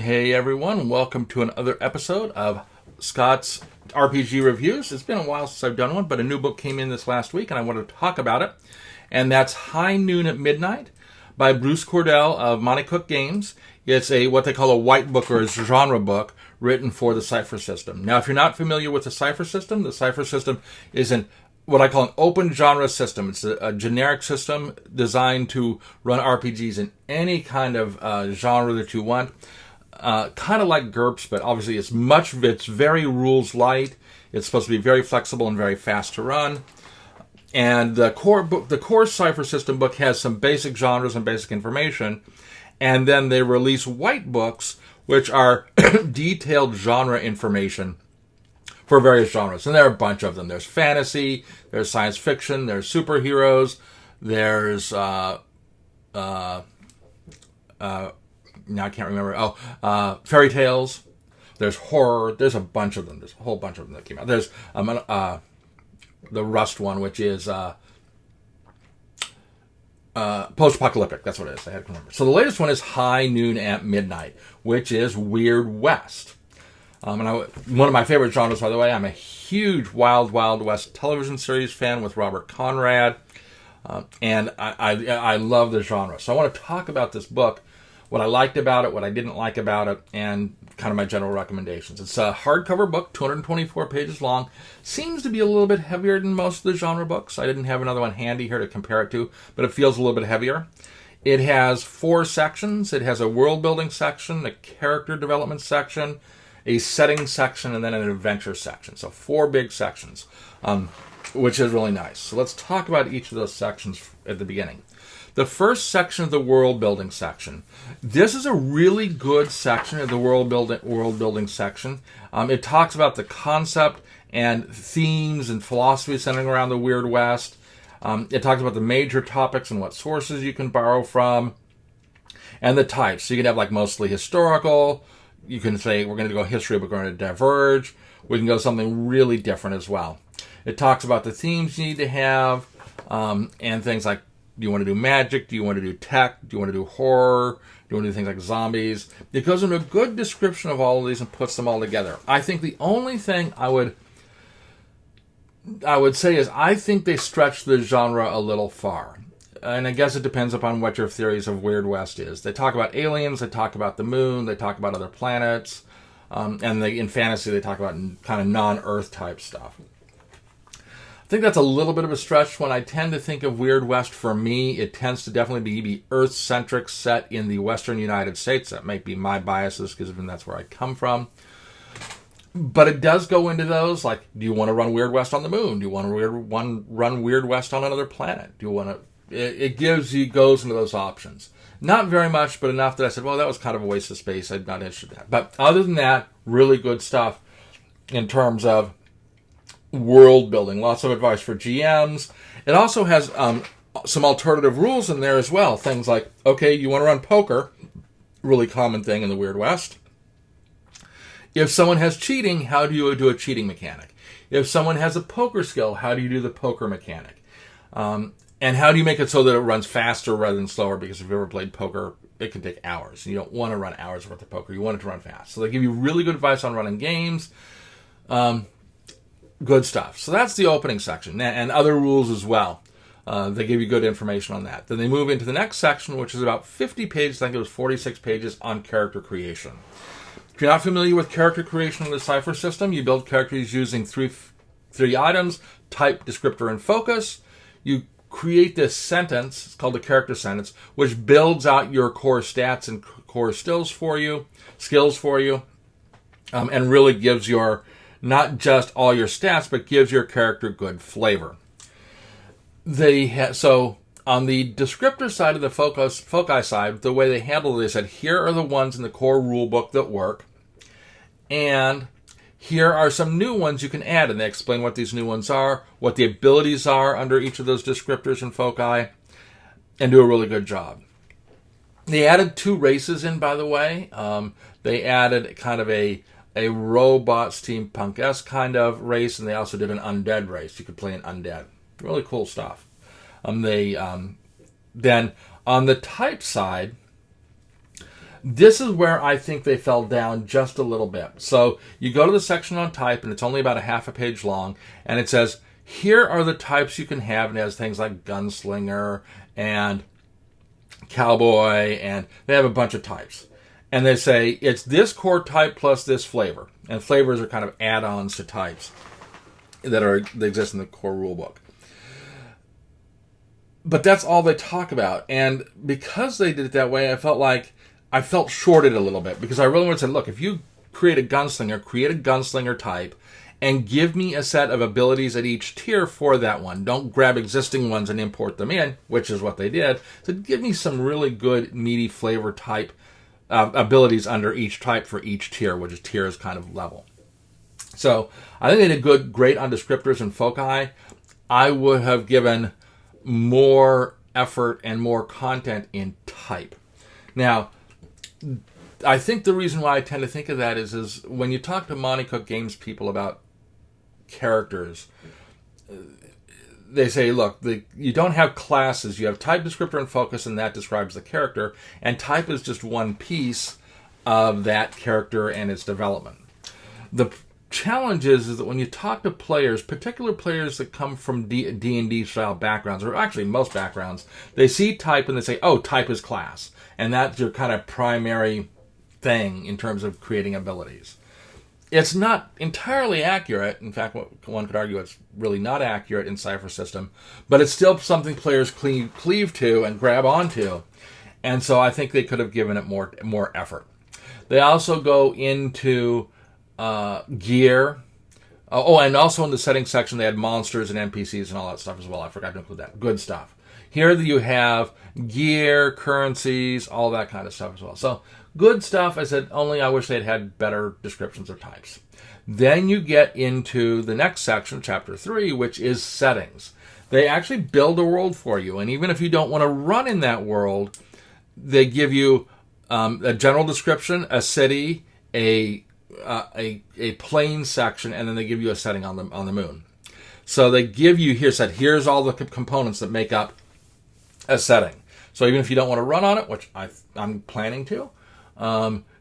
Hey everyone, welcome to another episode of Scott's RPG Reviews. It's been a while since I've done one, but a new book came in this last week and I wanted to talk about it. And that's High Noon at Midnight by Bruce Cordell of Monte Cook Games. It's what they call a white book or a genre book written for the Cypher system. Now, if you're not familiar with the Cypher system is what I call an open genre system. It's a generic system designed to run RPGs in any kind of genre that you want. Kind of like GURPS, but obviously it's very rules light. It's supposed to be very flexible and very fast to run. And the core Cypher system book has some basic genres and basic information. And then they release white books, which are detailed genre information for various genres. And there are a bunch of them. There's fantasy, there's science fiction, there's superheroes, there's now I can't remember. Fairy tales. There's horror. There's a bunch of them. There's a whole bunch of them that came out. There's the Rust one, which is post-apocalyptic. That's what it is. I had to remember. So the latest one is High Noon at Midnight, which is Weird West. One of my favorite genres, by the way. I'm a huge Wild Wild West television series fan with Robert Conrad, and I love the genre. So I want to talk about this book, what I liked about it, what I didn't like about it, and kind of my general recommendations. It's a hardcover book, 224 pages long. Seems to be a little bit heavier than most of the genre books. I didn't have another one handy here to compare it to, but it feels a little bit heavier. It has 4 sections. It has a world-building section, a character development section, a setting section, and then an adventure section. So 4 big sections, which is really nice. So let's talk about each of those sections at the beginning. The first section of the world building section. This is a really good section of the world building section. It talks about the concept and themes and philosophy centering around the Weird West. It talks about the major topics and what sources you can borrow from, and the types. So you can have like mostly historical. You can say we're going to go history, but we're going to diverge. We can go something really different as well. It talks about the themes you need to have, and things like, do you want to do magic? Do you want to do tech? Do you want to do horror? Do you want to do things like zombies? It goes into a good description of all of these and puts them all together. I think the only thing I would say is I think they stretch the genre a little far. And I guess it depends upon what your theories of Weird West is. They talk about aliens, they talk about the moon, they talk about other planets, and in fantasy they talk about kind of non-Earth type stuff. I think that's a little bit of a stretch. When I tend to think of Weird West, for me, it tends to definitely be Earth-centric, set in the Western United States. That might be my biases, because even that's where I come from. But it does go into those, like, do you want to run Weird West on the moon? Do you want to run Weird West on another planet? Do you want to... It goes into those options. Not very much, but enough that I said, well, that was kind of a waste of space. I'm not interested in that. But other than that, really good stuff in terms of world building. Lots of advice for GMs. It also has some alternative rules in there as well. Things like, okay, you want to run poker, really common thing in the Weird West. If someone has cheating, how do you do a cheating mechanic? If someone has a poker skill, how do you do the poker mechanic? And how do you make it so that it runs faster rather than slower? Because if you've ever played poker, it can take hours. You don't want to run hours worth of poker. You want it to run fast. So they give you really good advice on running games. Good stuff. So that's the opening section. And other rules as well. They give you good information on that. Then they move into the next section, which is about 50 pages. I think it was 46 pages on character creation. If you're not familiar with character creation in the Cypher system, you build characters using three items: type, descriptor, and focus. You create this sentence, it's called the character sentence, which builds out your core stats and core skills for you, and really gives your, not just all your stats, but gives your character good flavor. So on the descriptor side of the foci side, the way they handle it, they said, here are the ones in the core rule book that work, and here are some new ones you can add, and they explain what these new ones are, what the abilities are under each of those descriptors and foci, and do a really good job. They added 2 races in, by the way. They added kind of a robot steampunk-esque kind of race, and they also did an undead race. You could play an undead. Really cool stuff. Then on the type side, This is where I think they fell down just a little bit. So you go to the section on type, and it's only about a half a page long, and it says, here are the types you can have, and it has things like gunslinger and cowboy, and they have a bunch of types. And they say, it's this core type plus this flavor. And flavors are kind of add-ons to types that exist in the core rulebook. But that's all they talk about. And because they did it that way, I felt shorted a little bit, because I really wanted to say, look, if you create a gunslinger type and give me a set of abilities at each tier for that one. Don't grab existing ones and import them in, which is what they did. So give me some really good, meaty flavor type abilities under each type for each tier, which is tier is kind of level. So I think they did great on descriptors and foci. I would have given more effort and more content in type. Now, I think the reason why I tend to think of that is when you talk to Monte Cook Games people about characters, they say, look, you don't have classes. You have type, descriptor, and focus, and that describes the character. And type is just one piece of that character and its development. The challenge is that when you talk to players, particular players that come from D&D style backgrounds, or actually most backgrounds, they see type and they say, oh, type is class. And that's your kind of primary thing in terms of creating abilities. It's not entirely accurate. In fact, one could argue it's really not accurate in Cypher system, but it's still something players cleave to and grab onto. And so I think they could have given it more effort. They also go into gear. And also in the settings section, they had monsters and NPCs and all that stuff as well. I forgot to include that. Good stuff. Here you have gear, currencies, all that kind of stuff as well. So good stuff. I said, only I wish they'd had better descriptions of types. Then you get into the next section, chapter 3, which is settings. They actually build a world for you. And even if you don't want to run in that world, they give you a general description, a city, a plain section, and then they give you a setting on the moon. So they give you here's all the components that make up a setting. So even if you don't want to run on it, which I'm planning to,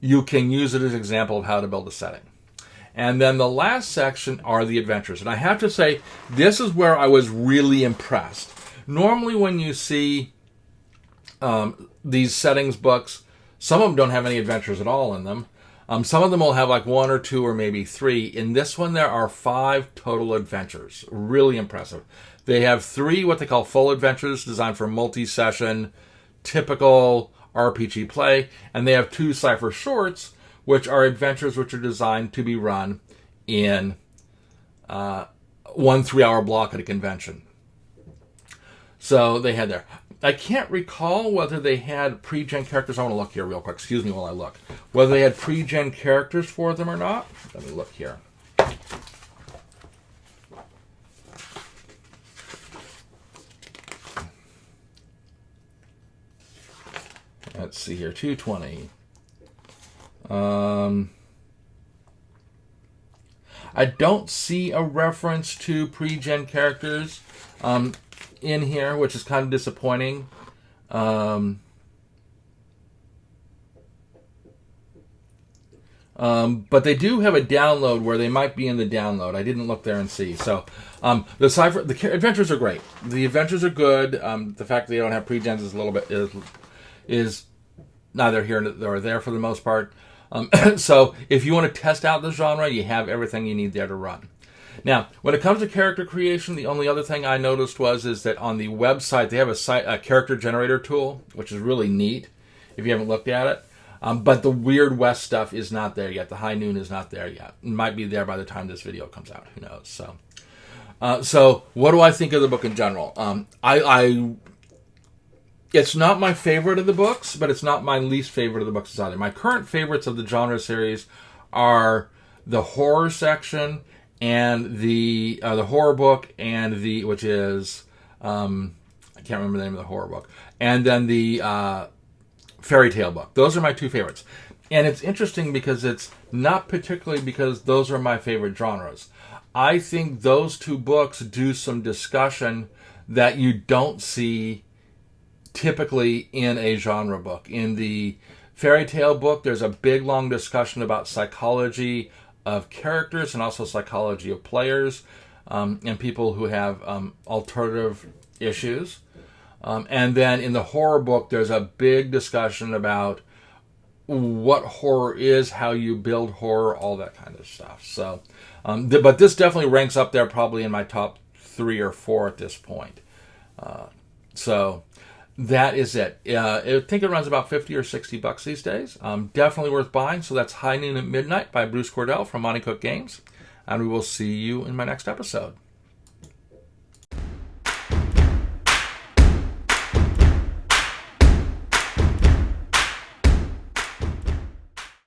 you can use it as an example of how to build a setting. And then the last section are the adventures. And I have to say, this is where I was really impressed. Normally when you see these settings books, some of them don't have any adventures at all in them. Some of them will have like 1 or 2 or maybe 3. In this one, there are 5 total adventures. Really impressive. They have 3 what they call full adventures designed for multi-session, typical RPG play. And they have 2 Cypher shorts, which are adventures which are designed to be run in 1 3-hour block at a convention. So they had there. I can't recall whether they had pre-gen characters. I want to look here real quick. Excuse me while I look. Whether they had pre-gen characters for them or not. Let me look here. Let's see here. 220. I don't see a reference to pre-gen characters in here, which is kind of disappointing. But they do have a download where they might be in the download. I didn't look there and see. So the adventures are great. The adventures are good. The fact that they don't have pre-gens is a little bit is neither here nor there for the most part. So if you want to test out the genre, you have everything you need there to run. Now, when it comes to character creation, the only other thing I noticed is that on the website, they have a character generator tool, which is really neat if you haven't looked at it. But the Weird West stuff is not there yet. The High Noon is not there yet. It might be there by the time this video comes out. Who knows? So what do I think of the book in general? It's not my favorite of the books, but it's not my least favorite of the books either. My current favorites of the genre series are the horror section and the horror book and which is I can't remember the name of the horror book, and then the fairy tale book. Those are my 2 favorites. And it's interesting because it's not particularly because those are my favorite genres. I think those 2 books do some discussion that you don't see typically in a genre book. In the fairy tale book, there's a big, long discussion about psychology of characters and also psychology of players and people who have alternative issues. And then in the horror book, there's a big discussion about what horror is, how you build horror, all that kind of stuff. So, but this definitely ranks up there probably in my top 3 or 4 at this point. So that is it. I think it runs about $50 or $60 these days. Definitely worth buying. So that's High Noon at Midnight by Bruce Cordell from Monte Cook Games. And we will see you in my next episode.